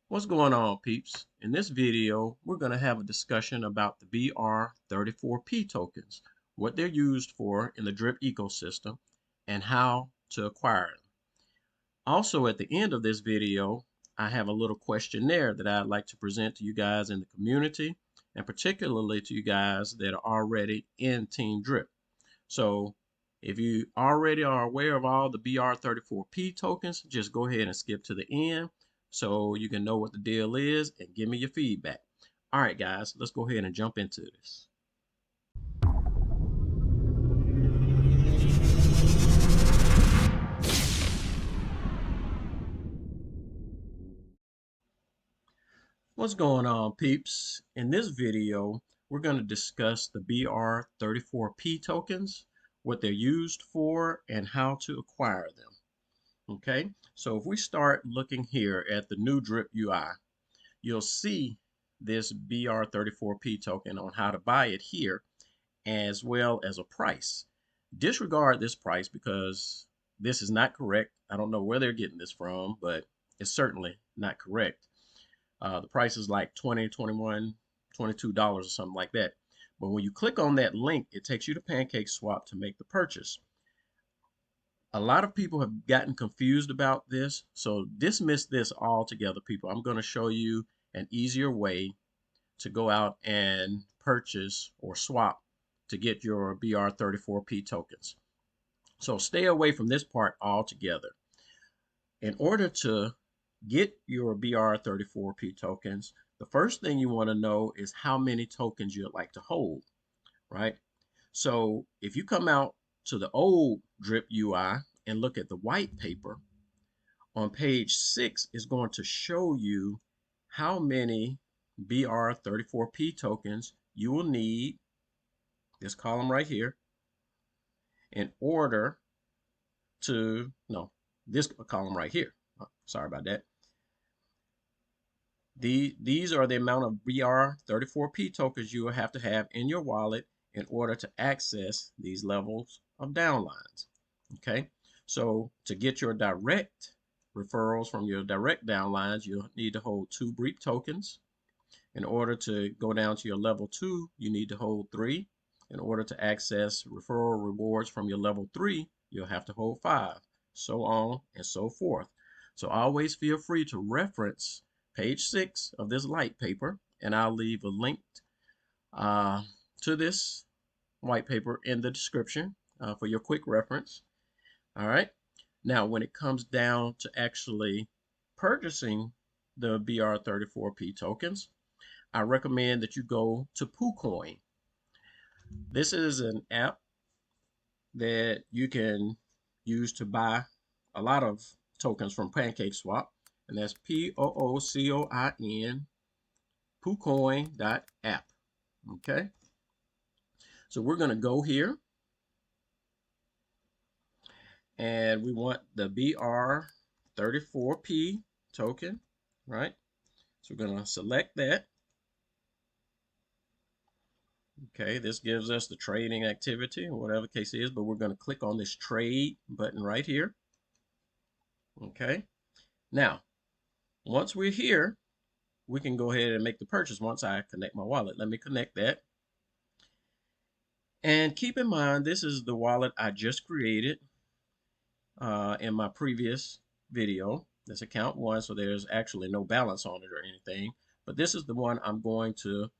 What's going on, peeps? In this video, we're going to have a discussion about the BR34P tokens, what they're used for in the drip ecosystem, and how to acquire them. Also, at the end of this video, I have a little questionnaire that I'd like to present to you guys in the community, and particularly to you guys that are already in Team Drip. So if you already are aware of all the BR34P tokens, just go ahead and skip to the end so you can know what the deal is and give me your feedback. All right, guys, let's go ahead and jump into this. What's going on, peeps? In this video, we're going to discuss the BR34P tokens, what they're used for, and how to acquire them. Okay, so if we start looking here at the new Drip UI, you'll see this BR34P token on how to buy it here, as well as a price. Disregard this price because this is not correct. I don't know where they're getting this from, but it's certainly not correct. The price is like $20, $21, $22 or something like that. But when you click on that link, it takes you to PancakeSwap to make the purchase. A lot of people have gotten confused about this, so dismiss this altogether, people. I'm going to show you an easier way to go out and purchase or swap to get your BR34P tokens. So stay away from this part altogether. In order to get your BR34P tokens, the first thing you want to know is how many tokens you'd like to hold, right? So if you come out to the old Drip UI and look at the white paper, on page 6 is going to show you how many BR34P tokens you will need, this column right here, in order to, no, this column right here. Oh, sorry about that. These are the amount of BR34P tokens you will have to have in your wallet in order to access these levels of downlines. Okay, so to get your direct referrals from your direct downlines, you'll need to hold 2 BREEP tokens. In order to go down to your level 2, you need to hold 3. In order to access referral rewards from your level 3, you'll have to hold 5, so on and so forth. So always feel free to reference page 6 of this light paper, and I'll leave a link to this white paper in the description for your quick reference. All right. Now, when it comes down to actually purchasing the BR34P tokens, I recommend that you go to PooCoin. This is an app that you can use to buy a lot of tokens from PancakeSwap, and that's POOCOIN, PooCoin.app. Okay, so we're going to go here, and we want the BR34P token, right? So we're going to select that. Okay, this gives us the trading activity, or whatever the case is, but we're going to click on this trade button right here. Okay, now, once we're here, we can go ahead and make the purchase once I connect my wallet. Let me connect that. And keep in mind, this is the wallet I just created in my previous video. This account 1, so there's actually no balance on it or anything. But this is the one I'm going to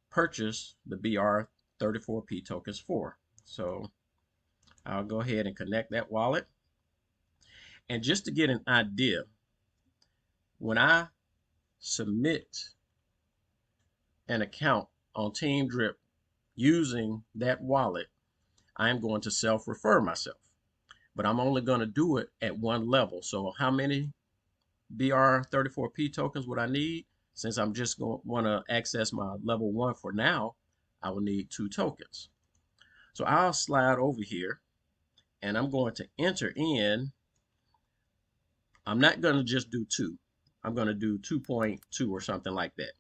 purchase the BR34P tokens for. So I'll go ahead and connect that wallet. And just to get an idea, when I submit an account on Team Drip using that wallet, I am going to self-refer myself. But I'm only going to do it at one level. So how many BR34P tokens would I need? Since I'm just going to want to access my level 1 for now, I will need 2 tokens. So I'll slide over here, and I'm going to enter in. I'm not going to just do 2. I'm going to do 2.2 or something like that.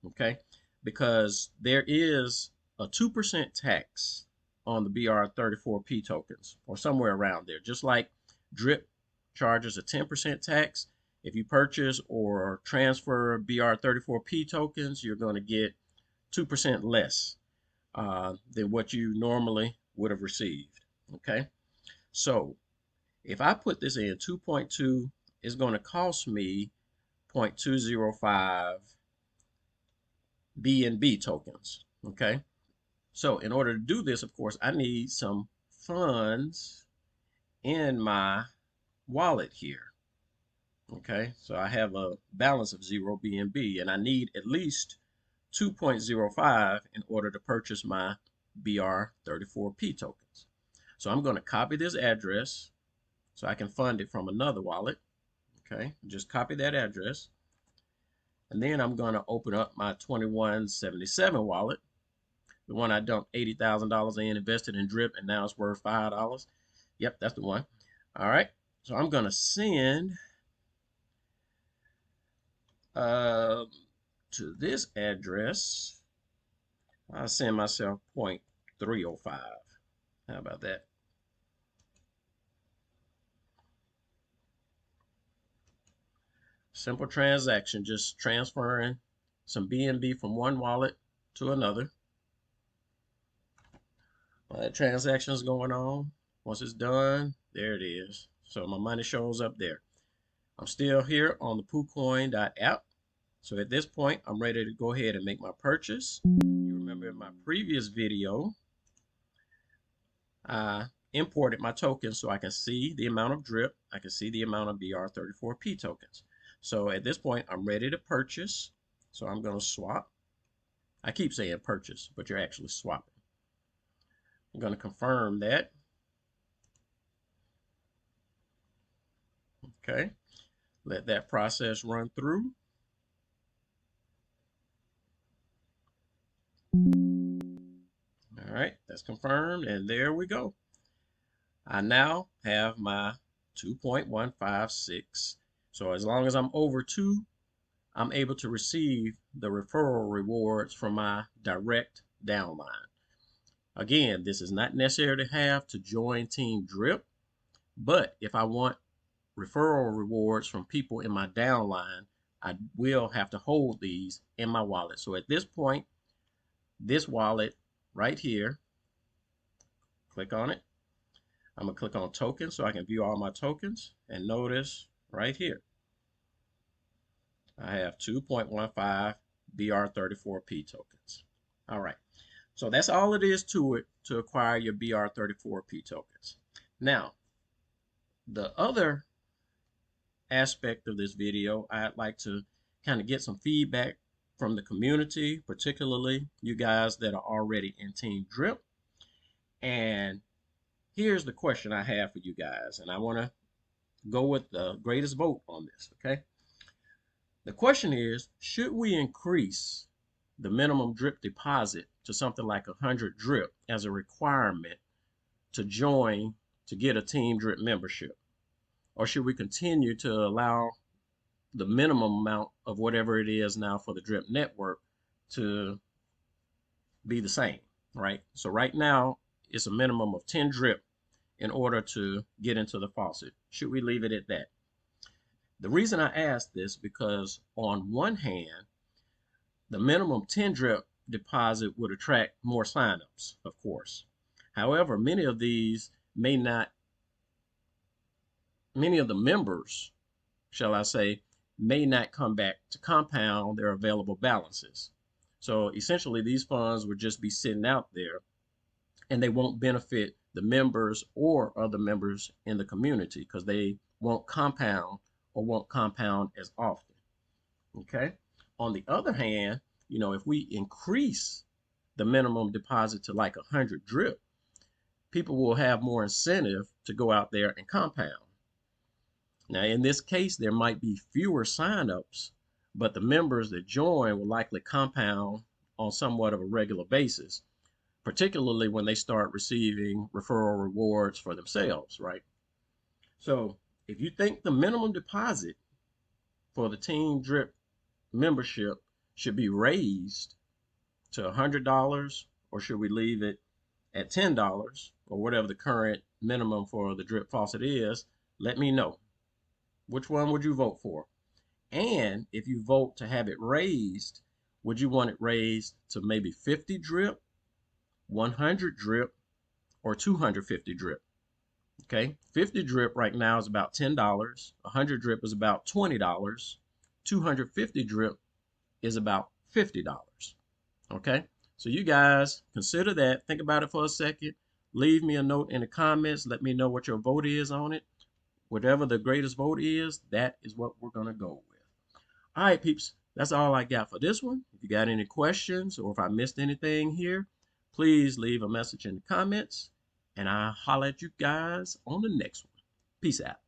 Okay, because there is a 2% tax on the BR34P tokens, or somewhere around there. Just like Drip charges a 10% tax, If you purchase or transfer BR34P tokens, you're going to get 2% less than what you normally would have received. Okay, so if I put this in 2.2, it's going to cost me 0.205 BNB tokens. Okay, so in order to do this, of course, I need some funds in my wallet here. Okay, so I have a balance of 0 BNB, and I need at least 2.05 in order to purchase my BR34P tokens. So I'm going to copy this address so I can fund it from another wallet. Okay, just copy that address. And then I'm going to open up my 2177 wallet, the one I dumped $80,000 in, invested in drip, and now it's worth $5. Yep, that's the one. All right, so I'm going to send to this address. I'll send myself 0.305. How about that? Simple transaction, just transferring some BNB from one wallet to another. While that transaction is going on, once it's done, there it is. So my money shows up there. I'm still here on the PooCoin.app. So at this point, I'm ready to go ahead and make my purchase. You remember in my previous video, I imported my tokens so I can see the amount of drip. I can see the amount of BR34P tokens. So at this point, I'm ready to purchase. So I'm going to swap. I keep saying purchase, but you're actually swapping. I'm going to confirm that. Okay. Let that process run through. All right, that's confirmed, and there we go. I now have my 2.156. So as long as I'm over 2, I'm able to receive the referral rewards from my direct downline. Again, this is not necessary to have to join Team Drip, but if I want referral rewards from people in my downline, I will have to hold these in my wallet. So at this point, this wallet right here, click on it. I'm going to click on tokens so I can view all my tokens, and notice right here, I have 2.15 BR34P tokens. All right, so that's all it is to it to acquire your BR34P tokens. Now, the other aspect of this video, I'd like to kind of get some feedback from the community, particularly you guys that are already in Team Drip. And here's the question I have for you guys, and I want to go with the greatest vote on this, okay? The question is, should we increase the minimum drip deposit to something like 100 drip as a requirement to join to get a Team Drip membership? Or should we continue to allow the minimum amount of whatever it is now for the drip network to be the same, right? So right now, it's a minimum of 10 drip in order to get into the faucet. Should we leave it at that? The reason I ask this because on one hand, the minimum 10 drip deposit would attract more signups, of course. However, many of the members, shall I say, may not come back to compound their available balances. So essentially, these funds would just be sitting out there, and they won't benefit the members or other members in the community because they won't compound or won't compound as often. Okay. On the other hand, if we increase the minimum deposit to like 100 drip, people will have more incentive to go out there and compound. Now, in this case, there might be fewer signups, but the members that join will likely compound on somewhat of a regular basis, particularly when they start receiving referral rewards for themselves, right? So if you think the minimum deposit for the Team Drip membership should be raised to $100, or should we leave it at $10, or whatever the current minimum for the drip faucet is, let me know. Which one would you vote for? And if you vote to have it raised, would you want it raised to maybe 50 drip, 100 drip, or 250 drip? Okay, 50 drip right now is about $10, 100 drip is about $20, 250 drip is about $50. Okay, so you guys consider that. Think about it for a second. Leave me a note in the comments. Let me know what your vote is on it. Whatever the greatest vote is, that is what we're going to go with. All right, peeps, that's all I got for this one. If you got any questions or if I missed anything here, please leave a message in the comments and I'll holler at you guys on the next one. Peace out.